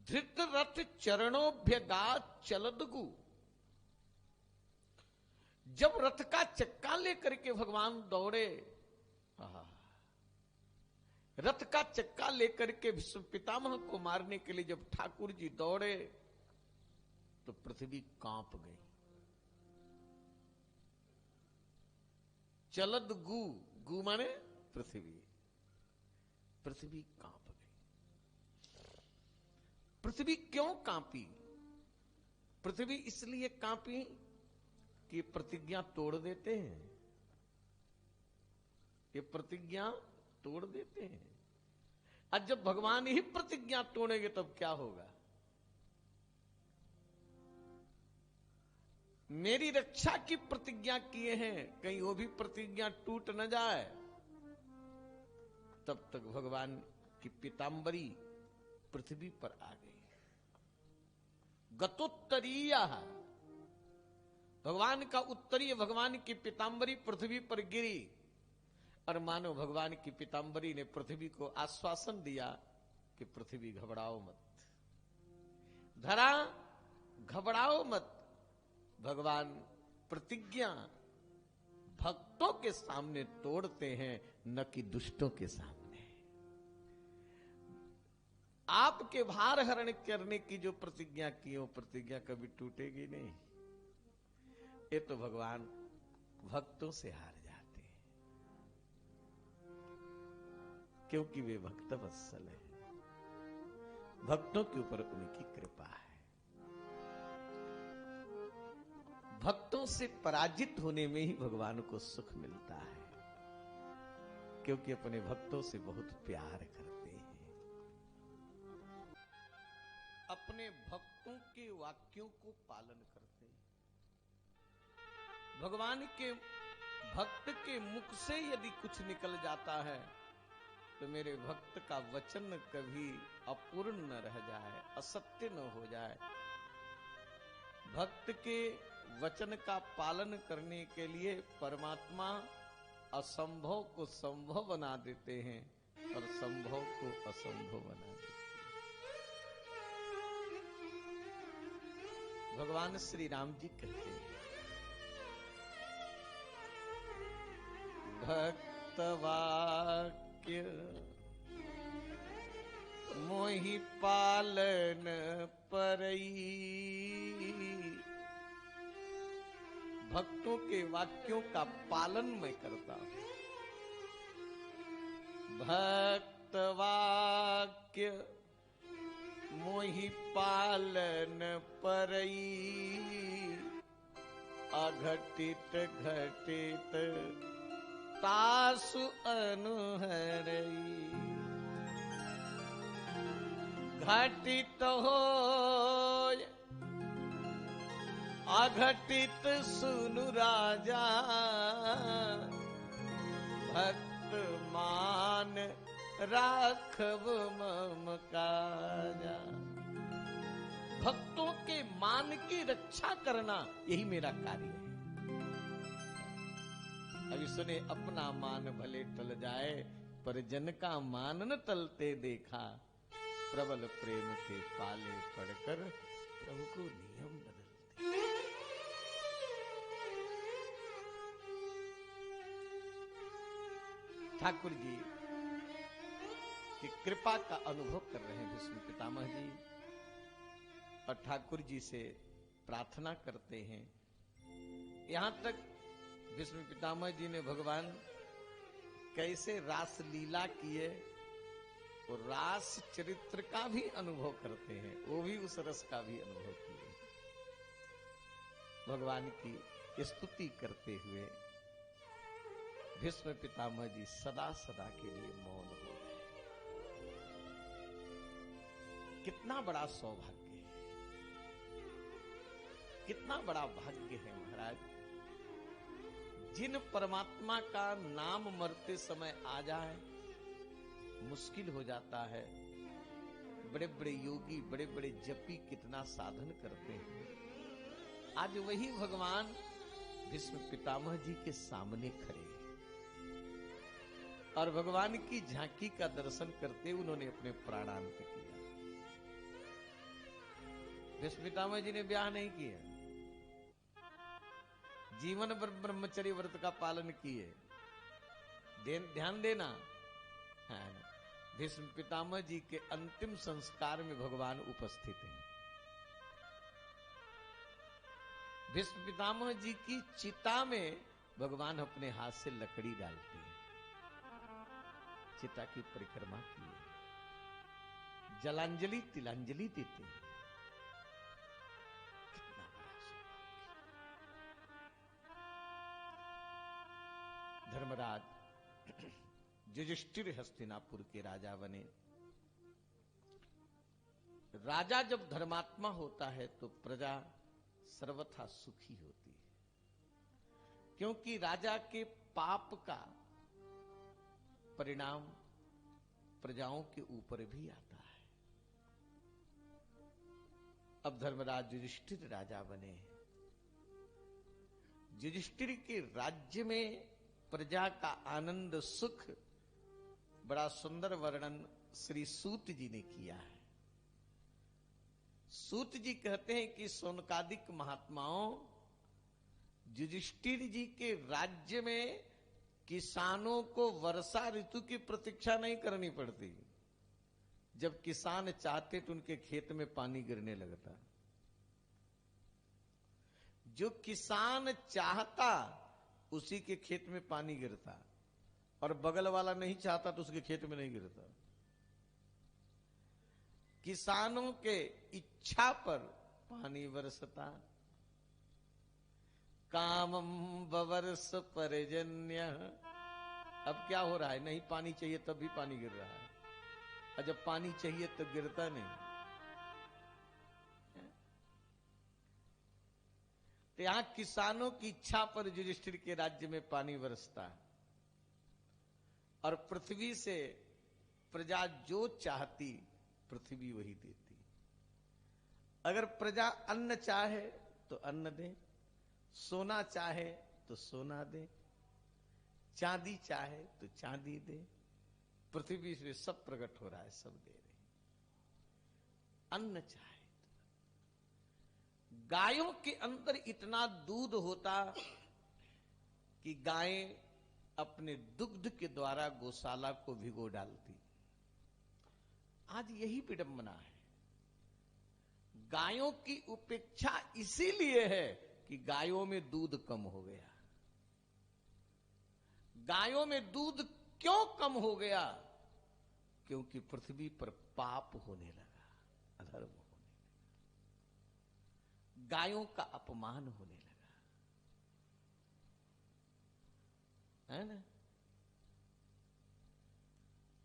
धृत रथ चरणोभ्यगात चलदगु। जब रथ का चक्का लेकर के भगवान दौड़े, रथ का चक्का लेकर के भीष्म पितामह को मारने के लिए जब ठाकुर जी दौड़े तो पृथ्वी कांप गई। चलद गु, गु माने पृथ्वी, पृथ्वी कांप गई। पृथ्वी क्यों कांपी? पृथ्वी इसलिए कांपी कि प्रतिज्ञा तोड़ देते हैं, ये प्रतिज्ञा तोड़ देते हैं। आज जब भगवान ही प्रतिज्ञा तोड़ेंगे तब क्या होगा? मेरी रक्षा की प्रतिज्ञा किए हैं, कहीं वो भी प्रतिज्ञा टूट न जाए। तब तक भगवान की पीतांबरी पृथ्वी पर आ गई। गतोत्तरीय, भगवान का उत्तरीय, भगवान की पीतांबरी पृथ्वी पर गिरी और मानो भगवान की पीतांबरी ने पृथ्वी को आश्वासन दिया कि पृथ्वी घबराओ मत, धरा घबराओ मत। भगवान प्रतिज्ञा भक्तों के सामने तोड़ते हैं, न कि दुष्टों के सामने। आपके भार हरण करने की जो प्रतिज्ञा की हो, प्रतिज्ञा कभी टूटेगी नहीं। ये तो भगवान भक्तों से हार जाते हैं, क्योंकि वे भक्त वत्सल है, भक्तों के ऊपर उनकी कृपा है। भक्तों से पराजित होने में ही भगवान को सुख मिलता है, क्योंकि अपने भक्तों से बहुत प्यार करते हैं। अपने भक्तों के वाक्यों को पालन करते हैं। भगवान के भक्त के मुख से यदि कुछ निकल जाता है तो मेरे भक्त का वचन कभी अपूर्ण न रह जाए, असत्य न हो जाए। भक्त के वचन का पालन करने के लिए परमात्मा असंभव को संभव बना देते हैं और संभव को असंभव बना देते हैं। भगवान श्री राम जी कहते हैं, भक्त वाक्य मोहि पालन परई। भक्तों के वाक्यों का पालन मैं करता हूं। भक्त वाक्य मोहि पालन परई, अघटित घटित तासु अनुहरई। घटित होय अघटित सुनु राजा, भक्त मान राखब मम काजा। भक्तों के मान की रक्षा करना यही मेरा कार्य है। अभी सुने, अपना मान भले टल जाए पर जन का मान न टलते देखा। प्रबल प्रेम के पाले पड़कर प्रभु को नियम बदलते। ठाकुर जी की कृपा का अनुभव कर रहे हैं भीष्म पितामह जी, और ठाकुर जी से प्रार्थना करते हैं। यहां तक भीष्म पितामह जी ने भगवान कैसे रास लीला किए और रास चरित्र का भी अनुभव करते हैं, वो भी उस रस का भी अनुभव किए। भगवान की स्तुति करते हुए भीष्म पितामह जी सदा सदा के लिए मौन हो गए। कितना बड़ा सौभाग्य है, कितना बड़ा भाग्य है महाराज। जिन परमात्मा का नाम मरते समय आ जाए मुश्किल हो जाता है। बड़े बड़े योगी, बड़े बड़े जपी कितना साधन करते हैं। आज वही भगवान भीष्म पितामह जी के सामने खड़े हैं और भगवान की झांकी का दर्शन करते उन्होंने अपने प्राणांत किया। भीष्म पितामह जी ने ब्याह नहीं किया, जीवन भर ब्रह्मचर्य व्रत का पालन किए। ध्यान देना, भीष्म पितामह जी के अंतिम संस्कार में भगवान उपस्थित हैं। भीष्म पितामह जी की चिता में भगवान अपने हाथ से लकड़ी डालते हैं, चिता की परिक्रमा की, जलांजलि तिलांजलि देते हैं। कितना बड़ा सौभाग्य। धर्मराज युधिष्ठिर हस्तिनापुर के राजा बने। राजा जब धर्मात्मा होता है तो प्रजा सर्वथा सुखी होती है, क्योंकि राजा के पाप का परिणाम प्रजाओं के ऊपर भी आता है। अब धर्मराज युधिष्ठिर राजा बने। युधिष्ठिर के राज्य में प्रजा का आनंद सुख बड़ा सुंदर वर्णन श्री सूत जी ने किया है। सूत जी कहते हैं कि सोनकादिक महात्माओं, युधिष्ठिर जी के राज्य में किसानों को वर्षा ऋतु की प्रतीक्षा नहीं करनी पड़ती। जब किसान चाहते तो उनके खेत में पानी गिरने लगता। जो किसान चाहता उसी के खेत में पानी गिरता, और बगल वाला नहीं चाहता तो उसके खेत में नहीं गिरता। किसानों के इच्छा पर पानी बरसता। कामम बवर्ष पर्जन्य। अब क्या हो रहा है, नहीं पानी चाहिए तब भी पानी गिर रहा है, और जब पानी चाहिए तब गिरता नहीं। तो यहां किसानों की इच्छा पर युधिष्ठिर के राज्य में पानी बरसता, और पृथ्वी से प्रजा जो चाहती पृथ्वी वही देती। अगर प्रजा अन्न चाहे तो अन्न दे, सोना चाहे तो सोना दे, चांदी चाहे तो चांदी दे। पृथ्वी से सब प्रकट हो रहा है, सब दे रहे। अन्न चाहे तो। गायों के अंदर इतना दूध होता कि गायें अपने दुग्ध के द्वारा गौशाला को भिगो डालती। आज यही विडंबना है। गायों की उपेक्षा इसीलिए है कि गायों में दूध कम हो गया। गायों में दूध क्यों कम हो गया? क्योंकि पृथ्वी पर पाप होने लगा, अधर्म होने लगा, गायों का अपमान होने लगा, है ना।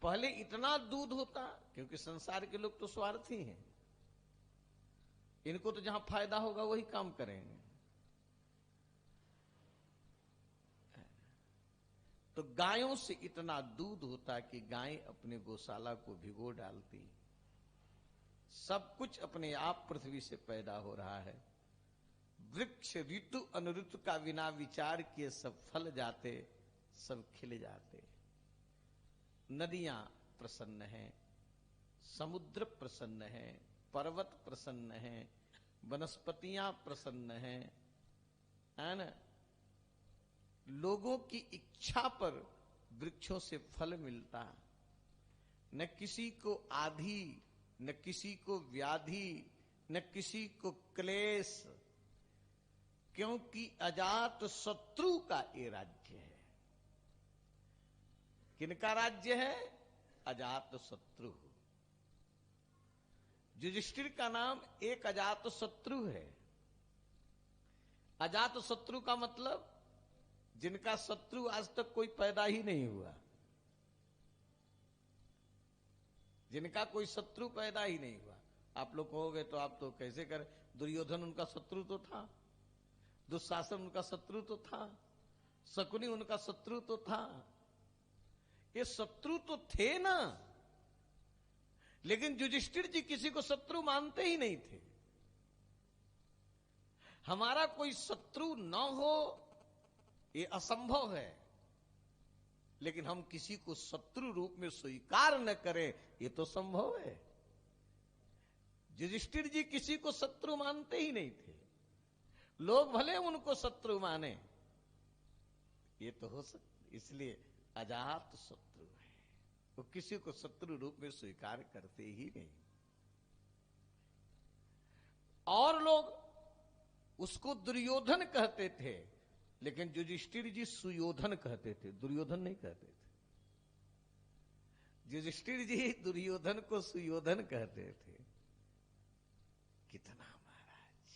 पहले इतना दूध होता, क्योंकि संसार के लोग तो स्वार्थी हैं, इनको तो जहां फायदा होगा वही काम करेंगे। तो गायों से इतना दूध होता कि गाय अपने गौशाला को भिगो डालती। सब कुछ अपने आप पृथ्वी से पैदा हो रहा है। वृक्ष ऋतु अनुऋतु का बिना विचार किए सब फल जाते, सब खिल जाते। नदियां प्रसन्न हैं, समुद्र प्रसन्न है, पर्वत प्रसन्न है, वनस्पतियां प्रसन्न हैं, है ना। लोगों की इच्छा पर वृक्षों से फल मिलता। न किसी को आधी, न किसी को व्याधि, न किसी को क्लेश, क्योंकि अजात शत्रु का ये राज्य है। किनका राज्य है? अजात शत्रु। युधिष्ठिर का नाम एक अजात शत्रु है। अजात शत्रु का मतलब जिनका शत्रु आज तक कोई पैदा ही नहीं हुआ, जिनका कोई शत्रु पैदा ही नहीं हुआ। आप लोग कहोगे तो आप तो कैसे करें, दुर्योधन उनका शत्रु तो था, दुशासन उनका शत्रु तो था, शकुनी उनका शत्रु तो था, ये शत्रु तो थे ना। लेकिन युधिष्ठिर जी किसी को शत्रु मानते ही नहीं थे। हमारा कोई शत्रु न हो ये असंभव है, लेकिन हम किसी को शत्रु रूप में स्वीकार न करें ये तो संभव है। युधिष्ठिर जी किसी को शत्रु मानते ही नहीं थे। लोग भले उनको शत्रु माने, ये तो हो सकता, इसलिए अजात शत्रु है, वो किसी को शत्रु रूप में स्वीकार करते ही नहीं। और लोग उसको दुर्योधन कहते थे, लेकिन युधिष्ठिर जी सुयोधन कहते थे, दुर्योधन नहीं कहते थे। युधिष्ठिर जी दुर्योधन को सुयोधन कहते थे। कितना महाराज!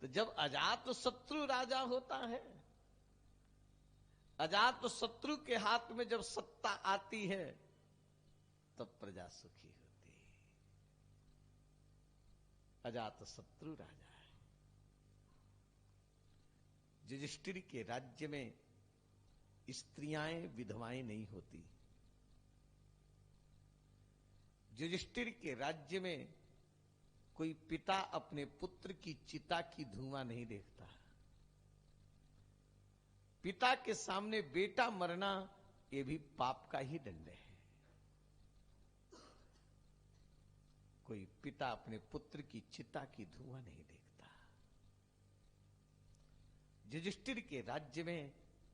तो जब अजात शत्रु राजा होता है, अजात शत्रु के हाथ में जब सत्ता आती है, तब प्रजा सुखी होती है। अजात शत्रु राजा है। युधिष्ठिर के राज्य में स्त्रियां विधवाएं नहीं होती। युधिष्ठिर के राज्य में कोई पिता अपने पुत्र की चिता की धुआं नहीं देखता। पिता के सामने बेटा मरना, यह भी पाप का ही दंड है। कोई पिता अपने पुत्र की चिता की धुआं नहीं देखता। युधिष्ठिर के राज्य में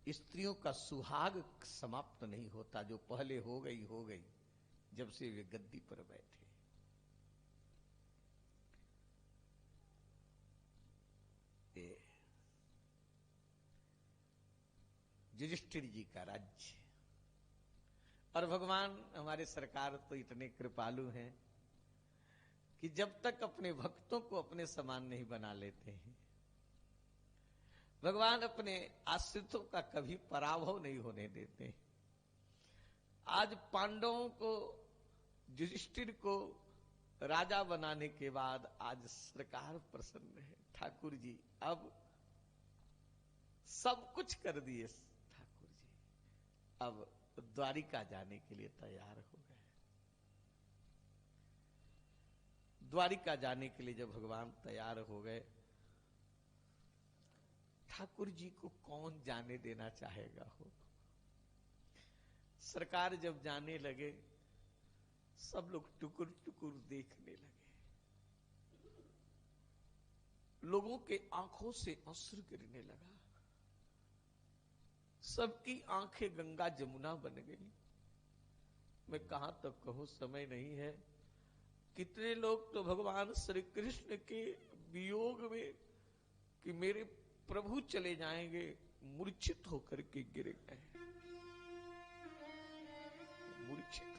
स्त्रियों का सुहाग समाप्त नहीं होता। जो पहले हो गई जब से वे गद्दी पर बैठे। युधिष्ठिर जी का राज्य। और भगवान हमारे सरकार तो इतने कृपालु हैं कि जब तक अपने भक्तों को अपने समान नहीं बना लेते हैं, भगवान अपने आश्रितों का कभी पराभव नहीं होने देते। आज पांडवों को, युधिष्ठिर को राजा बनाने के बाद आज सरकार प्रसन्न है। ठाकुर जी अब सब कुछ कर दिए। ठाकुर जी अब द्वारिका जाने के लिए तैयार हो गए। द्वारिका जाने के लिए जब भगवान तैयार हो गए, ठाकुर जी को कौन जाने देना चाहेगा हो। सरकार जब जाने लगे, सब लोग टुकुर टुकुर देखने लगे। लोगों के आंखों से अश्रु गिरने लगा। सबकी आंखें गंगा जमुना बन गई। मैं कहां तक कहूं, समय नहीं है। कितने लोग तो भगवान श्री कृष्ण के वियोग में कि मेरे प्रभु चले जाएंगे, मूर्छित होकर के गिर गए। मूर्छित